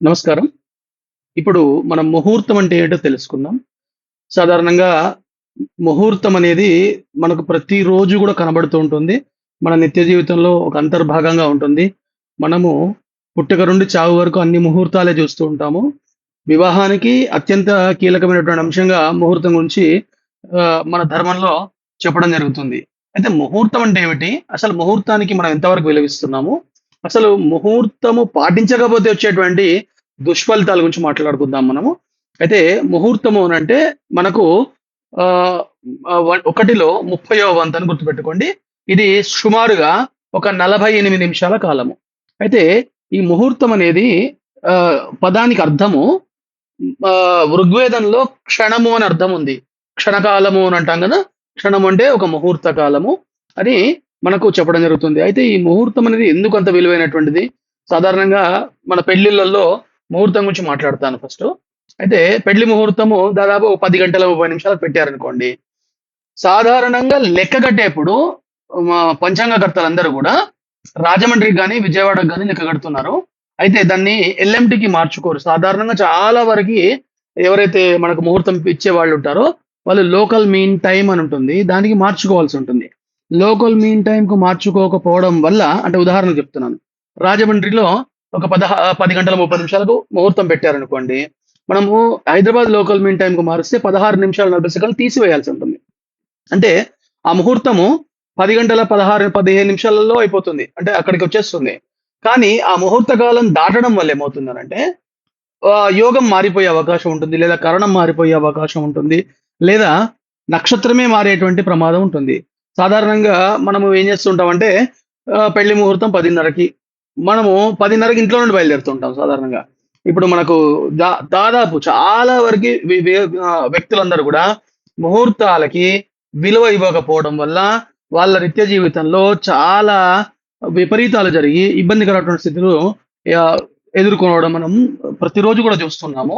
నమస్కారం. ఇప్పుడు మనం ముహూర్తం అంటే ఏంటో తెలుసుకుందాం. సాధారణంగా ముహూర్తం అనేది మనకు ప్రతిరోజు గూడా కనబడుతూ ఉంటుంది. మన నిత్య జీవితంలో ఒక అంతర్భాగంగా ఉంటుంది. మనము పుట్టుక నుండి చావు వరకు అన్ని ముహూర్తాలే చూస్తూ ఉంటాము. వివాహానికి అత్యంత కీలకమైనటువంటి అంశంగా ముహూర్తం గురించి మన ధర్మంలో చెప్పడం జరుగుతుంది. అయితే ముహూర్తం అంటే ఏమిటి? అసలు ముహూర్తానికి మనం ఎంతవరకు విలువిస్తున్నాము? అసలు ముహూర్తము పాటించకపోతే వచ్చేటువంటి దుష్ఫలితాల గురించి మాట్లాడుకుందాం మనము. అయితే ముహూర్తము అనంటే మనకు ఆహ్, ఒకటిలో 30వ వంతని గుర్తుపెట్టుకోండి. ఇది సుమారుగా ఒక 48 నిమిషాల కాలము. అయితే ఈ ముహూర్తం అనేది పదానికి అర్థము ఋగ్వేదంలో క్షణము అని అర్థం ఉంది. క్షణకాలము అని అంటాం గదా! క్షణం అంటే ఒక ముహూర్త కాలము అని మనకు చెప్పడం జరుగుతుంది. అయితే ఈ ముహూర్తం అనేది ఎందుకు అంత విలువైనటువంటిది? సాధారణంగా మన పెళ్ళిళ్ళల్లో ముహూర్తం గురించి మాట్లాడతాను ఫస్టు. అయితే పెళ్లి ముహూర్తము దాదాపు 10 గంటల 30 నిమిషాలకు పెట్టారనుకోండి. సాధారణంగా లెక్క కట్టేప్పుడు పంచాంగకర్తలందరూ గూడా రాజమండ్రికి గాని, విజయవాడకి గాని లెక్క కడుతున్నారు. అయితే దాన్ని ఎల్ఎంటీకి మార్చుకోరు. సాధారణంగా చాలా వరకి ఎవరైతే మనకు ముహూర్తం ఇచ్చేవాళ్ళుంటారో, వాళ్ళు లోకల్ మీన్ టైమ్ అని ఉంటుంది. దానికి మార్చుకోవాల్సుంటుంది. లోకల్ మీన్ టైమ్‌కు మార్చుకోకపోవడం వల్ల అంటే ఉదాహరణకు చెప్తున్నాను. రాజమండ్రిలో ఒక 10 గంటల 30 నిమిషాలకు ముహూర్తం పెట్టారనుకోండి. మనము హైదరాబాద్ లోకల్ మీన్ టైమ్‌కు మారిస్తే 16 నిమిషాలు 40 సెకన్లు తీసివేయాల్సుంటుంది. అంటే ఆ ముహూర్తము 10 గంటల 16, 15 నిమిషాలలో అయిపోతుంది. అంటే అక్కడికొచ్చేస్తుంది. కానీ ఆ ముహూర్త కాలం దాటడం వల్ల ఏమవుతుందనంటే యోగం మారిపోయే అవకాశం ఉంటుంది. లేదా కరణం మారిపోయే అవకాశం ఉంటుంది. లేదా నక్షత్రమే మారేటువంటి ప్రమాదం ఉంటుంది. సాధారణంగా మనము ఏం చేస్తుంటామంటే పెళ్లి ముహూర్తం 10:30కి. మనము 10:30కి ఇంట్లో నుండి బయలుదేరుతుంటాం సాధారణంగా. ఇప్పుడు మనకు దాదాపు చాలా వరకి వ్యక్తులందరూ గూడా ముహూర్తాలకి విలువ ఇవ్వకపోవడం వల్ల వాళ్ళ నిత్య జీవితంలో చాలా విపరీతాలు జరిగి ఇబ్బందికరమైనటువంటి స్థితులు ఆహ్, ఎదుర్కోవడం మనం ప్రతిరోజు కూడా చూస్తున్నాము.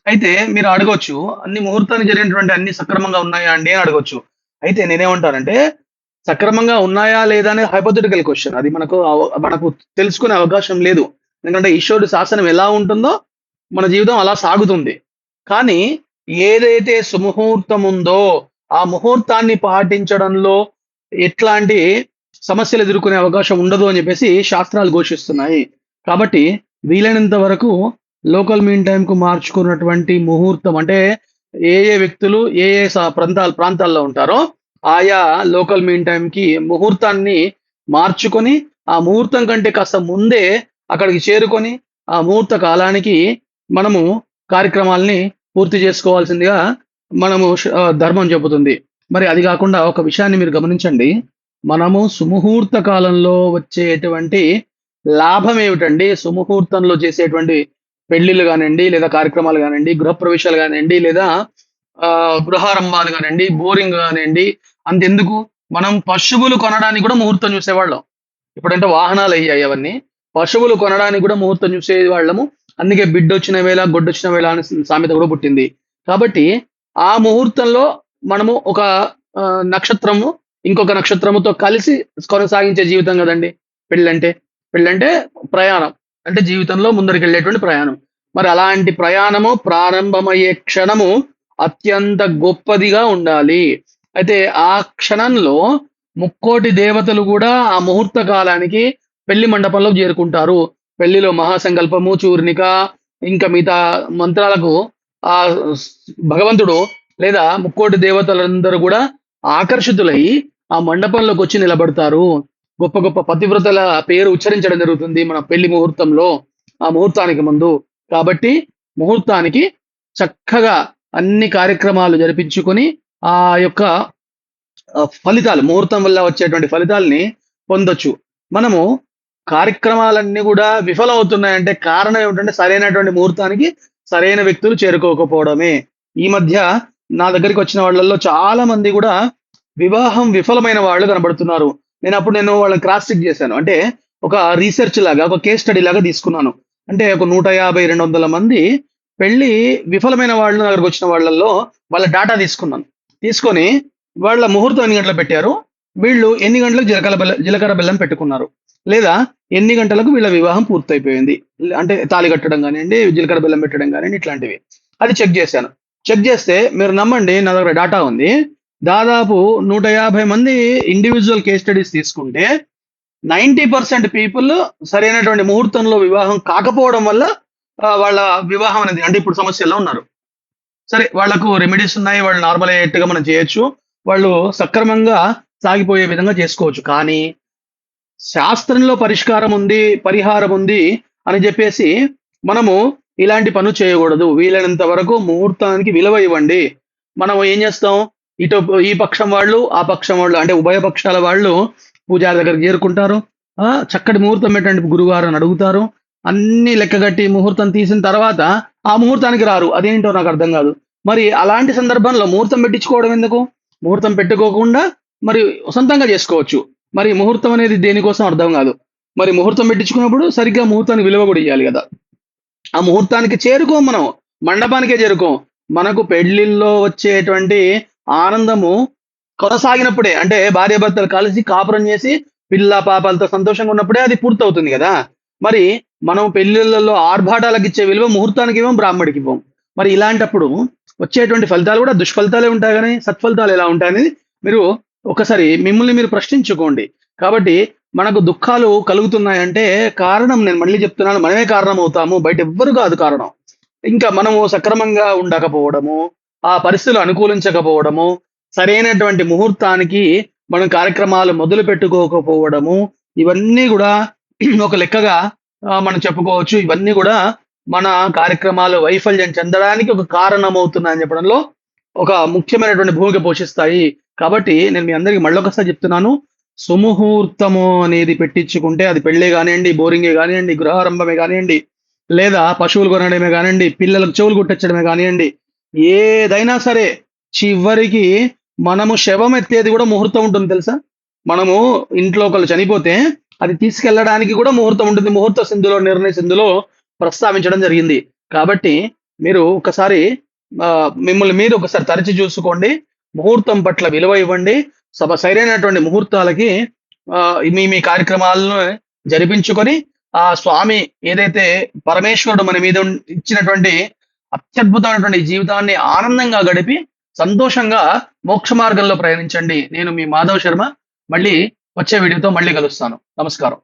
అయితే మీరు అడగొచ్చు, అన్ని ముహూర్తానికి జరిగినటువంటి అన్ని సక్రమంగా ఉన్నాయా అండి అని అడగొచ్చు. అయితే నేనేమంటానంటే, సక్రమంగా ఉన్నాయా లేదా అనేది హైపోథెటికల్ క్వెషన్. అది మనకు తెలుసుకునే అవకాశం లేదు. ఎందుకంటే ఈశ్వరుడి శాసనం ఎలా ఉంటుందో మన జీవితం అలా సాగుతుంది. కానీ ఏదైతే సుముహూర్తం ఉందో, ఆ ముహూర్తాన్ని పాటించడంలో ఎట్లాంటి సమస్యలు ఎదుర్కొనే అవకాశం ఉండదు అని చెప్పేసి శాస్త్రాలు ఘోషిస్తున్నాయి. కాబట్టి వీలైనంత వరకు లోకల్ మీన్ టైమ్‌కు మార్చుకున్నటువంటి ముహూర్తం అంటే ఏ వ్యక్తులు ఏ ప్రాంతాల్లో ఉంటారో ఆయా లోకల్ మీన్ టైమ్‌కి ముహూర్తాన్ని మార్చుకొని, ఆ ముహూర్తం కంటే కాస్త ముందే అక్కడికి చేరుకొని, ఆ ముహూర్త కాలానికి మనము కార్యక్రమాల్ని పూర్తి చేసుకోవాల్సిందిగా ధర్మం చెబుతుంది. మరి అది గాకుండా ఒక విషయాన్ని మీరు గమనించండి. మనము సుముహూర్త కాలంలో వచ్చేటువంటి లాభం ఏమిటండి? సుముహూర్తంలో చేసేటువంటి పెళ్ళిళ్ళు గానియండి, లేదా కార్యక్రమాలు గానియండి, గృహప్రవేశాలు గానియండి, లేదా గృహారంభాలు గానియండి, బోరింగ్ గానియండి, అంతెందుకు మనం పశువులు కొనడానికి కూడా ముహూర్తం చూసేవాళ్ళం. ఇప్పుడంటే వాహనాలయ్యాయి అవన్నీ. పశువులు కొనడానికి కూడా ముహూర్తం చూసేవాళ్ళము. అందుకే బిడ్డొచ్చిన వేళ, గొడ్డొచ్చిన వేళ అనే సామెత కూడా పుట్టింది. కాబట్టి ఆ ముహూర్తంలో మనము ఒక నక్షత్రము, ఇంకొక నక్షత్రముతో కలిసి కొనసాగించే జీవితం గదండీ పెళ్ళంటే. పెళ్ళంటే ప్రయాణం. అంటే జీవితంలో ముందరికెళ్ళేటువంటి ప్రయాణం. మరి అలాంటి ప్రయాణము ప్రారంభమయ్యే క్షణము అత్యంత గొప్పదిగా ఉండాలి. అయితే ఆ క్షణంలో ముక్కోటి దేవతలు గూడా ఆ ముహూర్త కాలానికి పెళ్లి మండపంలోకి చేరుకుంటారు. పెళ్లిలో మహాసంకల్పము, చూర్ణిక ఇంకా మిగతా మంత్రాలకు ఆహ్, స్ భగవంతుడు లేదా ముక్కోటి దేవతలందరూ గూడా ఆకర్షితులై ఆ మండపంలోకొచ్చి నిలబడతారు. గొప్ప గొప్ప పతివ్రతల పేరు ఉచ్చరించడం జరుగుతుంది మన పెళ్లి ముహూర్తంలో. ఆ ముహూర్తానికి ముందు. కాబట్టి ముహూర్తానికి చక్కగా అన్ని కార్యక్రమాలు జరిపించుకొని ఆ యొక్క ఫలితాలు ముహూర్తం వల్ల వచ్చేటువంటి ఫలితాల్ని పొందొచ్చు. మనము కార్యక్రమాలన్నీ గూడా విఫలమవుతున్నాయంటే కారణం ఏమిటంటే సరైనటువంటి ముహూర్తానికి సరైన వ్యక్తులు చేరుకోకపోవడమే. ఈ మధ్య నా దగ్గరికొచ్చిన వాళ్ళల్లో చాలా మంది గూడా వివాహం విఫలమైన వాళ్ళు కనబడుతున్నారు. నేను వాళ్ళని క్రాస్ చెక్ జేశాను. అంటే ఒక రీసెర్చ్ లాగా, ఒక కేస్ స్టడీ లాగా తీసుకున్నాను. అంటే ఒక 150, 200 మంది పెళ్లి విఫలమైన వాళ్ళు నా దగ్గరకొచ్చిన వాళ్ళల్లో వాళ్ళ డాటా తీసుకున్నాను. తీసుకొని వాళ్ళ ముహూర్తం ఎన్ని గంటలకు పెట్టారు? వీళ్ళు ఎన్ని గంటలకు జీలకర్ర బెల్లం పెట్టుకున్నారు? లేదా ఎన్ని గంటలకు వీళ్ళ వివాహం పూర్తయిపోయింది, అంటే తాళి కట్టడం కానివ్వండి, జీలకర్ర బెల్లం పెట్టడం కానివ్వండి, ఇట్లాంటివి. అది చెక్ చేశాను. చెక్ చేస్తే మీరు నమ్మండి, నా దగ్గర డేటా ఉంది. దాదాపు 150 మంది ఇండివిజువల్ కేస్ స్టడీస్ తీసుకుంటే 90% పీపుల్ సరైనటువంటి ముహూర్తంలో వివాహం కాకపోవడం వల్ల వాళ్ళ వివాహం అనేది, అంటే ఇప్పుడు సమస్యల్లో ఉన్నారు. సరే, వాళ్ళకు రెమెడీస్ ఉన్నాయి, వాళ్ళు నార్మల్ అయ్యేట్టుగా మనం చేయొచ్చు, వాళ్ళు సక్రమంగా సాగిపోయే విధంగా చేసుకోవచ్చు. కానీ శాస్త్రంలో పరిష్కారం ఉంది, పరిహారం ఉంది అని చెప్పేసి మనము ఇలాంటి పనులు చేయకూడదు. వీలైనంత వరకు ముహూర్తానికి విలువ ఇవ్వండి. మనం ఏం చేస్తాం, ఇటు ఈ పక్షం వాళ్ళు, ఆ పక్షం వాళ్ళు, అంటే ఉభయ పక్షాల వాళ్ళు పూజారి దగ్గరికి చేరుకుంటారు. చక్కటి ముహూర్తం పెట్టండి గురుగారు అని అడుగుతారు. అన్ని లెక్కగట్టి ముహూర్తం తీసిన తర్వాత ఆ ముహూర్తానికి రారు. అదేంటో నాకు అర్థం కాదు. మరి అలాంటి సందర్భంలో ముహూర్తం పెట్టించుకోవడం ఎందుకు? ముహూర్తం పెట్టుకోకుండా మరి సొంతంగా చేసుకోవచ్చు. మరి ముహూర్తం అనేది దేనికోసం అర్థం కాదు. మరి ముహూర్తం పెట్టించుకున్నప్పుడు సరిగ్గా ముహూర్తానికి విలువ కూడా ఇవ్వాలి కదా. ఆ ముహూర్తానికి చేరుకోం, మనం మండపానికే చేరుకోం. మనకు పెళ్లిల్లో వచ్చేటువంటి ఆనందము కొనసాగినప్పుడే, అంటే భార్యాభర్తలు కలిసి కాపురం చేసి పిల్ల పాపాలతో సంతోషంగా ఉన్నప్పుడే అది పూర్తవుతుంది కదా. మరి మనం పెళ్లిళ్ళలో ఆర్భాటాలకు ఇచ్చే విలువ ముహూర్తానికి ఇవ్వం, బ్రాహ్మడికి ఇవ్వం. మరి ఇలాంటప్పుడు వచ్చేటువంటి ఫలితాలు కూడా దుష్ఫలితాలే ఉంటాయి, కానీ సత్ఫలితాలు ఎలా ఉంటాయనేది మీరు ఒకసారి మిమ్మల్ని మీరు ప్రశ్నించుకోండి. కాబట్టి మనకు దుఃఖాలు కలుగుతున్నాయంటే కారణం, నేను మళ్ళీ చెప్తున్నాను, మనమే కారణం అవుతాము, బయట ఎవ్వరు కాదు కారణం. ఇంకా మనము సక్రమంగా ఉండకపోవడము, ఆ పరిస్థితులు అనుకూలించకపోవడము, సరైనటువంటి ముహూర్తానికి మనం కార్యక్రమాలు మొదలు పెట్టుకోకపోవడము, ఇవన్నీ కూడా ఒక లెక్కగా మనం చెప్పుకోవచ్చు. ఇవన్నీ కూడా మన కార్యక్రమాలు వైఫల్యం చెందడానికి ఒక కారణం అవుతున్నాయని చెప్పడంలో ఒక ముఖ్యమైనటువంటి భూమిక పోషిస్తాయి. కాబట్టి నేను మీ అందరికీ మళ్ళొకసారి చెప్తున్నాను, సుముహూర్తము అనేది పెట్టించుకుంటే అది పెళ్ళే కానివ్వండి, బోరింగే కానివ్వండి, గృహారంభమే కానివ్వండి, లేదా పశువులు కొనడమే కానివ్వండి, పిల్లలకు చెవులు కుట్టించడమే కానివ్వండి, ఏదైనా సరే చివరికి మనము శవం ఎత్తేది కూడా ముహూర్తం ఉంటుంది తెలుసా. మనము ఇంట్లో ఒకళ్ళు చనిపోతే అది తీసుకెళ్ళడానికి కూడా ముహూర్తం ఉంటుంది. ముహూర్త సింధులో, నిర్ణయ సింధులో ప్రస్తావించడం జరిగింది. కాబట్టి మీరు ఒకసారి మిమ్మల్ని మీరు ఒకసారి తరచి చూసుకోండి. ముహూర్తం పట్ల విలువ ఇవ్వండి. సరైనటువంటి ముహూర్తాలకి మీ మీ కార్యక్రమాలను జరిపించుకొని ఆ స్వామి ఏదైతే పరమేశ్వరుడు మన మీద ఇచ్చినటువంటి అత్యద్భుతమైనటువంటి జీవితాన్ని ఆనందంగా గడిపి సంతోషంగా మోక్ష మార్గంలో ప్రయాణించండి. నేను మీ మాధవ్ శర్మ. మళ్ళీ వచ్చే వీడియోతో మళ్ళీ కలుస్తాను. నమస్కారం.